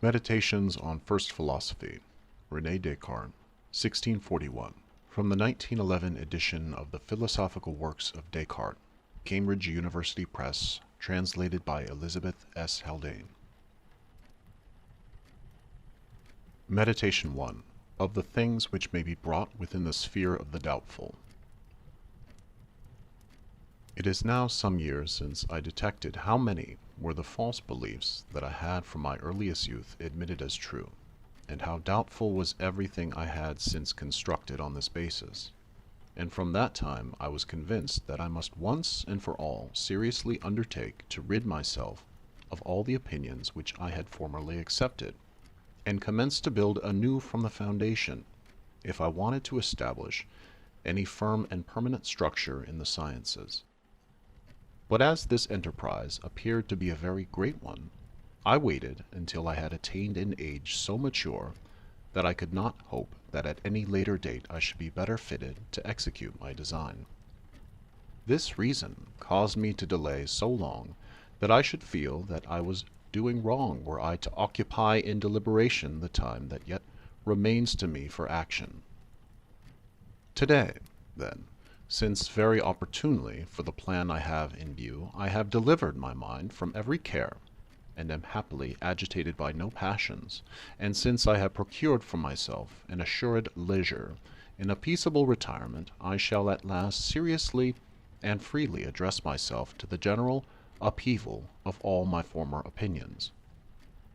Meditations on First Philosophy, René Descartes, 1641. From the 1911 edition of the Philosophical Works of Descartes, Cambridge University Press, translated by Elizabeth S. Haldane. Meditation 1. Of the things which may be brought within the sphere of the doubtful. It is now some years since I detected how many were the false beliefs that I had from my earliest youth admitted as true, and how doubtful was everything I had since constructed on this basis. And from that time I was convinced that I must once and for all seriously undertake to rid myself of all the opinions which I had formerly accepted, and commence to build anew from the foundation, if I wanted to establish any firm and permanent structure in the sciences. But as this enterprise appeared to be a very great one, I waited until I had attained an age so mature that I could not hope that at any later date I should be better fitted to execute my design. This reason caused me to delay so long that I should feel that I was doing wrong were I to occupy in deliberation the time that yet remains to me for action. Today, then, since very opportunely for the plan I have in view, I have delivered my mind from every care, and am happily agitated by no passions, and since I have procured for myself an assured leisure in a peaceable retirement, I shall at last seriously and freely address myself to the general upheaval of all my former opinions.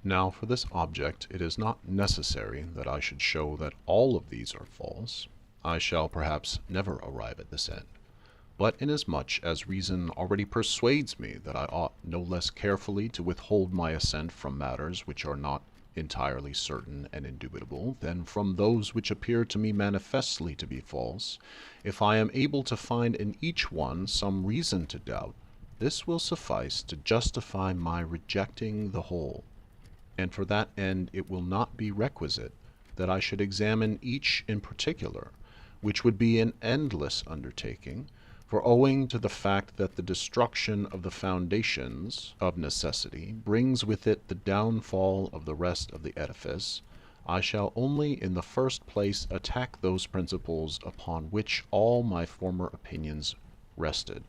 Now for this object it is not necessary that I should show that all of these are false. I shall perhaps never arrive at this end, but inasmuch as reason already persuades me that I ought no less carefully to withhold my assent from matters which are not entirely certain and indubitable than from those which appear to me manifestly to be false, if I am able to find in each one some reason to doubt, this will suffice to justify my rejecting the whole, and for that end it will not be requisite that I should examine each in particular, which would be an endless undertaking, for owing to the fact that the destruction of the foundations of necessity brings with it the downfall of the rest of the edifice, I shall only in the first place attack those principles upon which all my former opinions rested.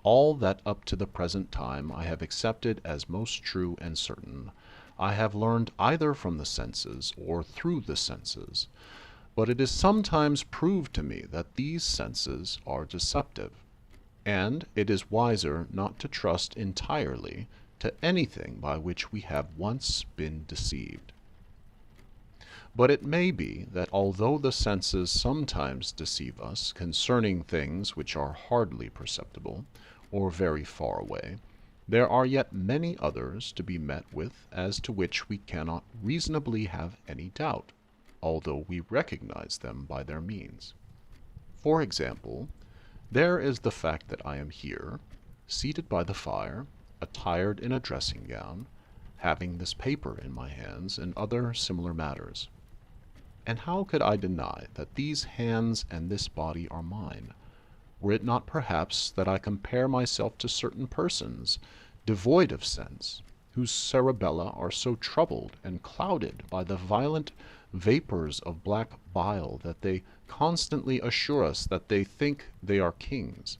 All that up to the present time I have accepted as most true and certain, I have learned either from the senses or through the senses. But it is sometimes proved to me that these senses are deceptive, and it is wiser not to trust entirely to anything by which we have once been deceived. But it may be that although the senses sometimes deceive us concerning things which are hardly perceptible, or very far away, there are yet many others to be met with as to which we cannot reasonably have any doubt, although we recognize them by their means. For example, there is the fact that I am here, seated by the fire, attired in a dressing gown, having this paper in my hands, and other similar matters. And how could I deny that these hands and this body are mine, were it not perhaps that I compare myself to certain persons, devoid of sense, whose cerebella are so troubled and clouded by the violent vapors of black bile that they constantly assure us that they think they are kings,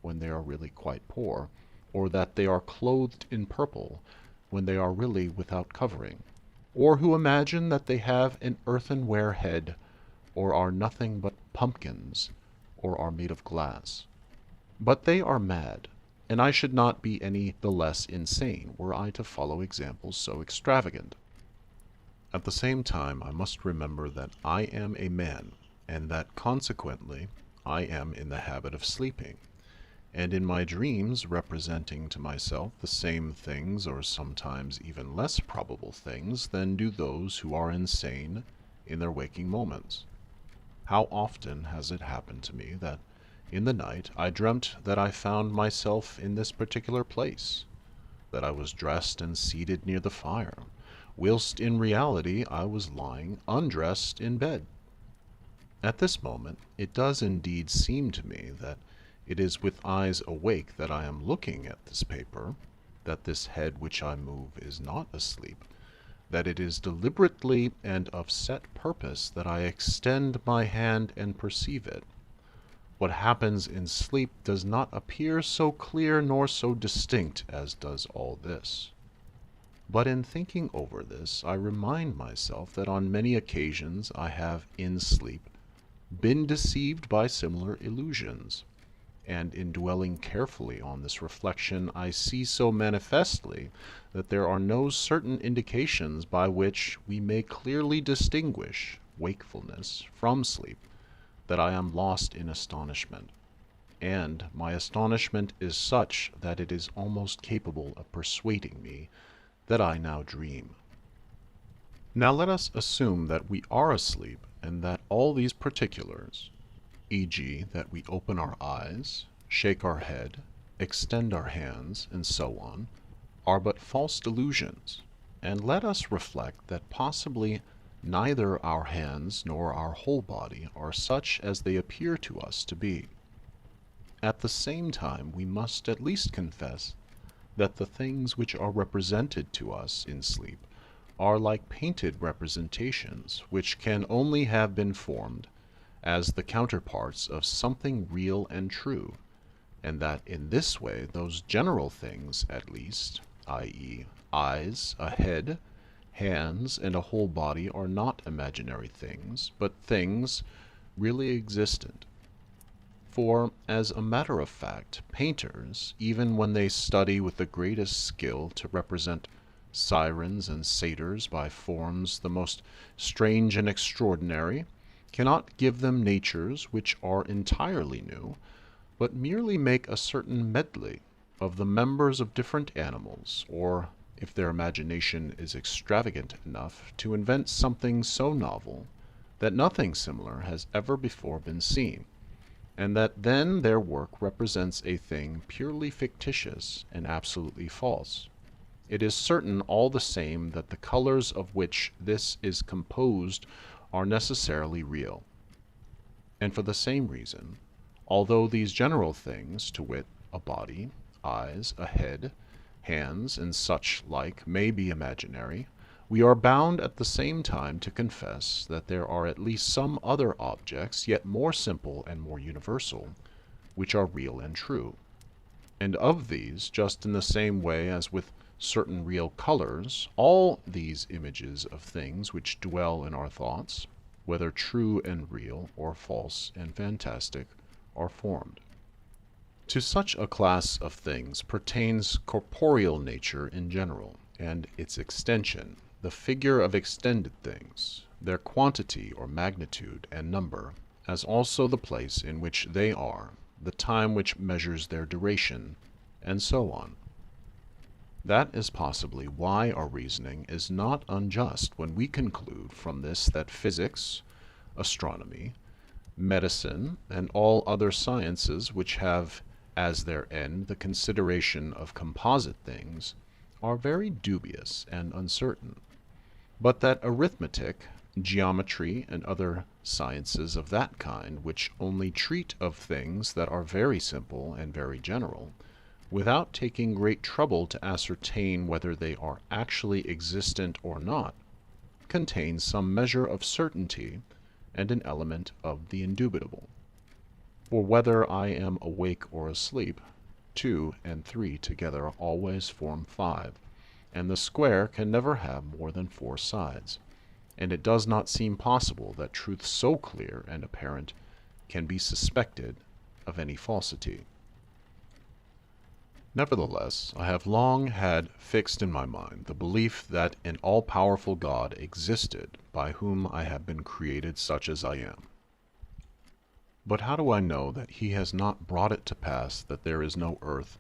when they are really quite poor, or that they are clothed in purple, when they are really without covering, or who imagine that they have an earthenware head, or are nothing but pumpkins, or are made of glass. But they are mad, and I should not be any the less insane were I to follow examples so extravagant. At the same time I must remember that I am a man, and that consequently I am in the habit of sleeping, and in my dreams representing to myself the same things, or sometimes even less probable things, than do those who are insane in their waking moments. How often has it happened to me that in the night I dreamt that I found myself in this particular place, that I was dressed and seated near the fire, whilst in reality I was lying undressed in bed. At this moment it does indeed seem to me that it is with eyes awake that I am looking at this paper, that this head which I move is not asleep, that it is deliberately and of set purpose that I extend my hand and perceive it. What happens in sleep does not appear so clear nor so distinct as does all this. But in thinking over this, I remind myself that on many occasions I have, in sleep, been deceived by similar illusions, and in dwelling carefully on this reflection I see so manifestly that there are no certain indications by which we may clearly distinguish wakefulness from sleep, that I am lost in astonishment, and my astonishment is such that it is almost capable of persuading me that I now dream. Now let us assume that we are asleep, and that all these particulars, e.g., that we open our eyes, shake our head, extend our hands, and so on, are but false delusions, and let us reflect that possibly neither our hands nor our whole body are such as they appear to us to be. At the same time, we must at least confess that the things which are represented to us in sleep are like painted representations, which can only have been formed as the counterparts of something real and true, and that in this way those general things, at least, i.e., eyes, a head, hands, and a whole body, are not imaginary things, but things really existent. For, as a matter of fact, painters, even when they study with the greatest skill to represent sirens and satyrs by forms the most strange and extraordinary, cannot give them natures which are entirely new, but merely make a certain medley of the members of different animals, or, if their imagination is extravagant enough, to invent something so novel that nothing similar has ever before been seen, and that then their work represents a thing purely fictitious and absolutely false. It is certain all the same that the colors of which this is composed are necessarily real. And for the same reason, although these general things, to wit, a body, eyes, a head, hands, and such like, may be imaginary, we are bound at the same time to confess that there are at least some other objects, yet more simple and more universal, which are real and true. And of these, just in the same way as with certain real colors, all these images of things which dwell in our thoughts, whether true and real, or false and fantastic, are formed. To such a class of things pertains corporeal nature in general, and its extension, the figure of extended things, their quantity or magnitude and number, as also the place in which they are, the time which measures their duration, and so on. That is possibly why our reasoning is not unjust when we conclude from this that physics, astronomy, medicine, and all other sciences which have as their end the consideration of composite things are very dubious and uncertain, but that arithmetic, geometry, and other sciences of that kind, which only treat of things that are very simple and very general, without taking great trouble to ascertain whether they are actually existent or not, contain some measure of certainty and an element of the indubitable. For whether I am awake or asleep, 2 and 3 together always form 5, and the square can never have more than 4 sides, and it does not seem possible that truth so clear and apparent can be suspected of any falsity. Nevertheless, I have long had fixed in my mind the belief that an all-powerful God existed, by whom I have been created such as I am. But how do I know that he has not brought it to pass that there is no earth,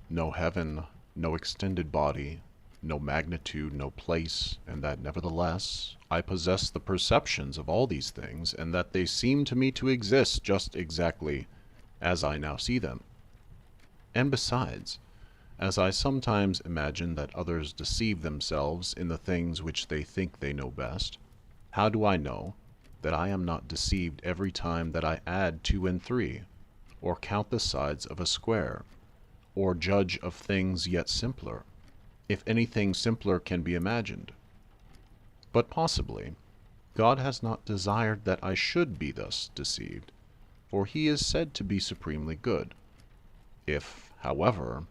no heaven, no extended body, no magnitude, no place, and that nevertheless I possess the perceptions of all these things, and that they seem to me to exist just exactly as I now see them? And besides, as I sometimes imagine that others deceive themselves in the things which they think they know best, how do I know that I am not deceived every time that I add 2 and 3, or count the sides of a square, or judge of things yet simpler, if anything simpler can be imagined? But possibly God has not desired that I should be thus deceived, for he is said to be supremely good. If, however,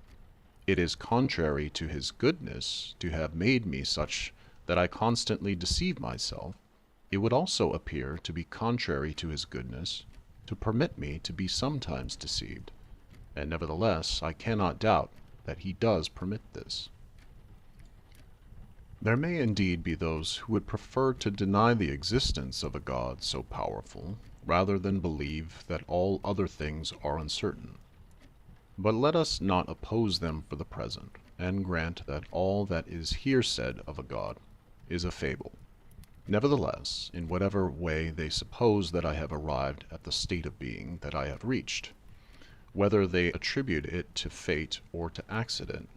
it is contrary to his goodness to have made me such that I constantly deceive myself, it would also appear to be contrary to his goodness to permit me to be sometimes deceived, and nevertheless I cannot doubt that he does permit this. There may indeed be those who would prefer to deny the existence of a God so powerful, rather than believe that all other things are uncertain. But let us not oppose them for the present, and grant that all that is here said of a God is a fable. Nevertheless, in whatever way they suppose that I have arrived at the state of being that I have reached, whether they attribute it to fate or to accident,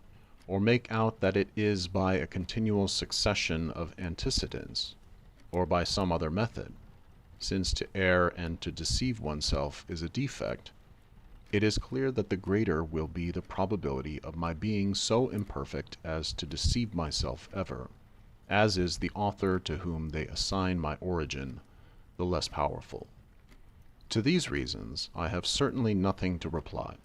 or make out that it is by a continual succession of antecedents, or by some other method, since to err and to deceive oneself is a defect, it is clear that the greater will be the probability of my being so imperfect as to deceive myself ever, as is the author to whom they assign my origin the less powerful. To these reasons I have certainly nothing to reply,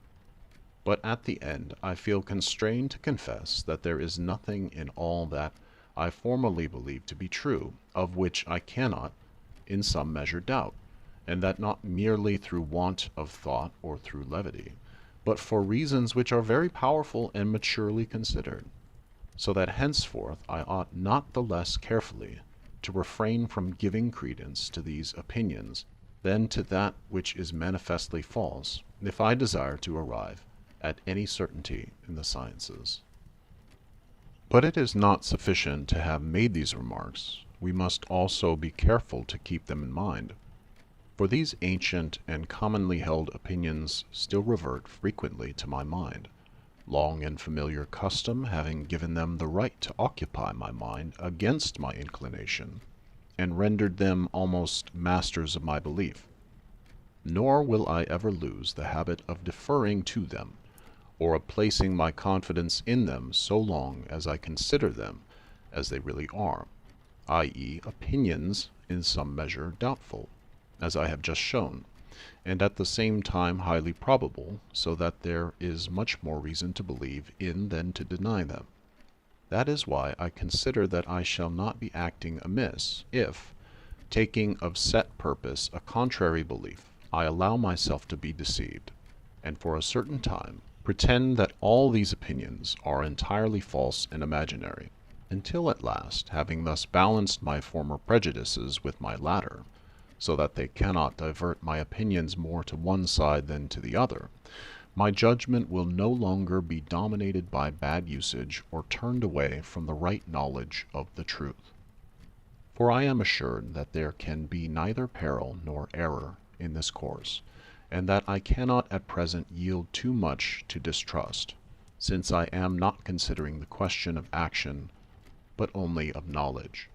but at the end I feel constrained to confess that there is nothing in all that I formerly believed to be true, of which I cannot, in some measure, doubt, and that not merely through want of thought or through levity, but for reasons which are very powerful and maturely considered, so that henceforth I ought not the less carefully to refrain from giving credence to these opinions than to that which is manifestly false, if I desire to arrive at any certainty in the sciences. But it is not sufficient to have made these remarks, we must also be careful to keep them in mind. For these ancient and commonly held opinions still revert frequently to my mind, long and familiar custom having given them the right to occupy my mind against my inclination, and rendered them almost masters of my belief. Nor will I ever lose the habit of deferring to them, or of placing my confidence in them so long as I consider them as they really are, i.e., opinions in some measure doubtful, as I have just shown, and at the same time highly probable, so that there is much more reason to believe in than to deny them. That is why I consider that I shall not be acting amiss, if, taking of set purpose a contrary belief, I allow myself to be deceived, and for a certain time pretend that all these opinions are entirely false and imaginary, until at last, having thus balanced my former prejudices with my latter, so that they cannot divert my opinions more to one side than to the other, my judgment will no longer be dominated by bad usage or turned away from the right knowledge of the truth. For I am assured that there can be neither peril nor error in this course, and that I cannot at present yield too much to distrust, since I am not considering the question of action, but only of knowledge.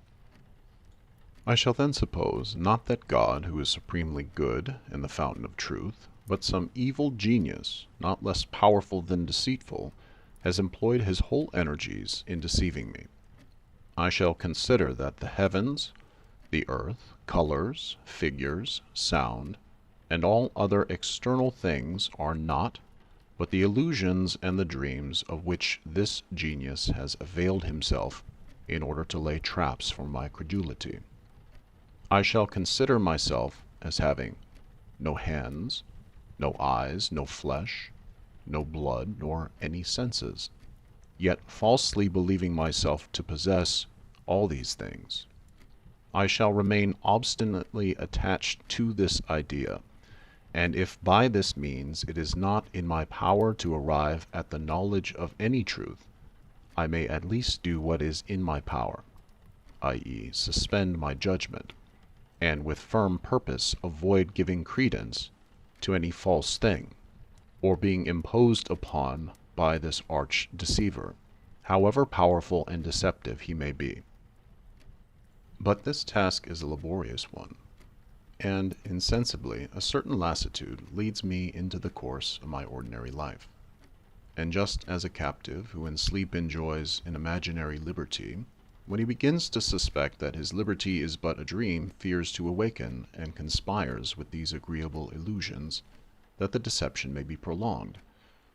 I shall then suppose, not that God, who is supremely good and the fountain of truth, but some evil genius, not less powerful than deceitful, has employed his whole energies in deceiving me. I shall consider that the heavens, the earth, colors, figures, sound, and all other external things are not but the illusions and the dreams of which this genius has availed himself in order to lay traps for my credulity. I shall consider myself as having no hands, no eyes, no flesh, no blood, nor any senses, yet falsely believing myself to possess all these things. I shall remain obstinately attached to this idea, and if by this means it is not in my power to arrive at the knowledge of any truth, I may at least do what is in my power, i.e., suspend my judgment, and with firm purpose avoid giving credence to any false thing, or being imposed upon by this arch deceiver, however powerful and deceptive he may be. But this task is a laborious one, and insensibly a certain lassitude leads me into the course of my ordinary life. And just as a captive who in sleep enjoys an imaginary liberty, When he begins to suspect that his liberty is but a dream, fears to awaken, and conspires with these agreeable illusions, that the deception may be prolonged.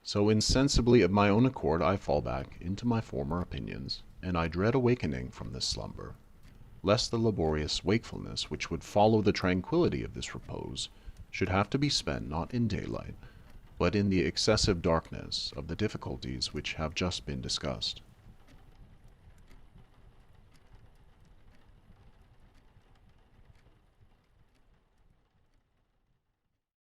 So insensibly of my own accord I fall back into my former opinions, and I dread awakening from this slumber, lest the laborious wakefulness which would follow the tranquillity of this repose should have to be spent not in daylight, but in the excessive darkness of the difficulties which have just been discussed.